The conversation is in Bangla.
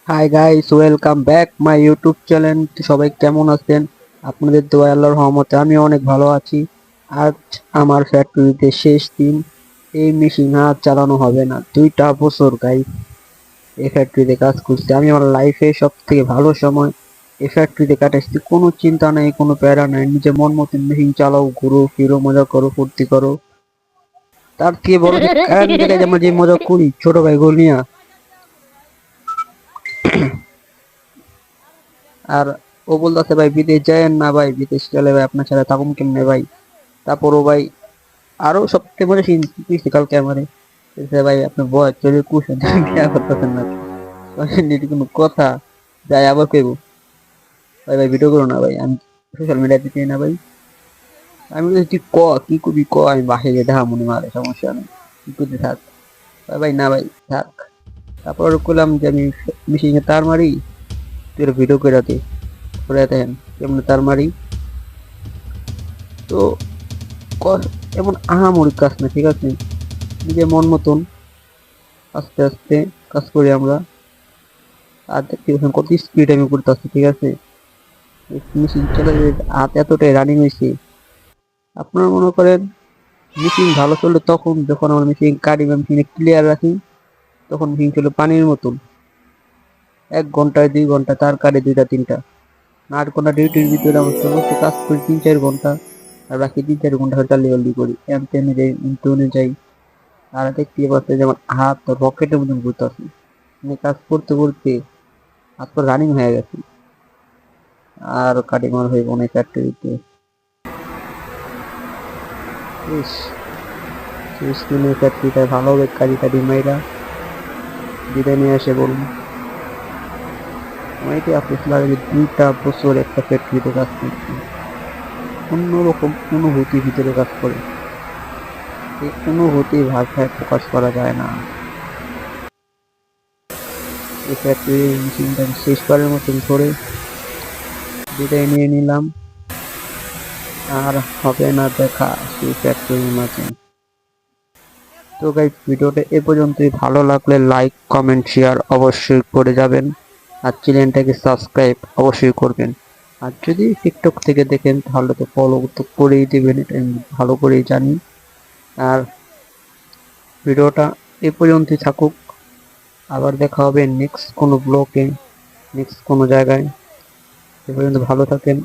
Hi guys, welcome back my YouTube channel. সবাই কেমন আছেন? আপনাদের দোয়া আল্লাহর রহমতে আমি অনেক ভালো আছি। আজ আমার ফ্যাক্টরিতে শেষ দিন। এই মেশিন আর চালানো হবে না। 2টা বছর গাইস এই ফ্যাক্টরিতে কাজ করছি। আমি আমার লাইফে সব থেকে ভালো সময় এই ফ্যাক্টরিতে কাটাইছি। কোনো চিন্তা নাই, কোনো প্যারা নাই, নিজের মন মতন মেশিন চালাও, ঘুরো ফিরো, মজা করো, ফুর্তি করো। তার থেকে বড় যে কারণ জায়গায় আমরা যে মজা করি ছোট ভাই গোল নিয়া। আর ও বলতেছে ভাই বিদেশ যায়েন না, ভাই বিদেশ গেলে ভাই আপনার সাথে থাকুন কেমনে ভাই। তারপরও ভাই আরো সবথেকে মজা শিখছি কালকে আমারে ভাই আপনি বয়স চলে কুশন বিয়া করতেছেন না। এটি কোনো কথা? যাই আবার কইব ভাই ভাই ভিডিও করো না ভাই, আমি সোশ্যাল মিডিয়াতে চাই না ভাই। আমি বলছি তুই ক, কি করবি ক, আমি বাসায় গিয়ে দেখা মনে মারে, সমস্যা নেই, কি করতে থাক। ভাই ভাই না ভাই থাক। তারপর করলাম যে আমি মেশিনে তার মারি, তুই ভিডিও করে দে, করে দেন কেমন তার মারি। তো এমন আহামরি কাজ না, ঠিক আছে, নিজের মন মতন আস্তে আস্তে কাজ করি আমরা। আর দেখতে পাচ্ছেন কত স্পিড আমি করতে আসছি, ঠিক আছে। মেশিন চলে হাত এতটাই রানিং হয়েছে। আপনারা মনে করেন মেশিন ভালো চললে তখন যখন আমার মেশিন কারি বা মেশিনে ক্লিয়ার রাখি, তখন মেশিন চলে পানির মতন। 1 ঘন্টায় 2 ঘন্টা তার কাটে 2টা 3টা। 8 ঘন্টা ডিউটির ভিতরে আমার সর্বোচ্চ কাজ করি 3-4 ঘন্টা। আর বাকি 3-4 ঘন্টা চালিয়ে করি, এমতে অনুযায়ী ইনটু অনুযায়ী। আর দেখতে পাচ্ছে যে আমার হাত রকেটের মতন ঘুরতেছে। আমি কাজ করতে করতে হাত পর রানিং হয়ে গেছে। আর কাটিং মার হইব অনেক ফ্যাক্টরিতে। ইস, শেষ দিনে ফ্যাক্টরিটায় ভালো হবে কাজী টাজি মাইরা বিদায় নিয়ে আসে বলুন। আমার এটি আফসোস লাগে যে 2টা বছর একটা ফ্যাক্টরিতে কাজ করছি। অন্যরকম অনুভূতি ভিতরে কাজ করে। এই অনুভূতি ভাষায় প্রকাশ করা যায় না। এই ফ্যাক্টরির মেশিনটা শেষবারের মতন ধরে বিদায় নিয়ে নিলাম। আর হবে না দেখা সেই ফ্যাক্টরির মাঝে। তো গাইস, ভিডিওটা এ পর্যন্তই। ভালো লাগলে লাইক কমেন্ট শেয়ার অবশ্যই করে যাবেন। আর চ্যানেলটাকে সাবস্ক্রাইব অবশ্যই করবেন। আর যদি টিকটক থেকে দেখেন তাহলে তো ফলো তো করেই দেবেন, এটা আমি ভালো করেই জানি। আর ভিডিওটা এ পর্যন্তই থাকুক। আবার দেখা হবে নেক্সট কোনো ব্লগে, নেক্সট কোনো জায়গায়। সে পর্যন্ত ভালো থাকেন।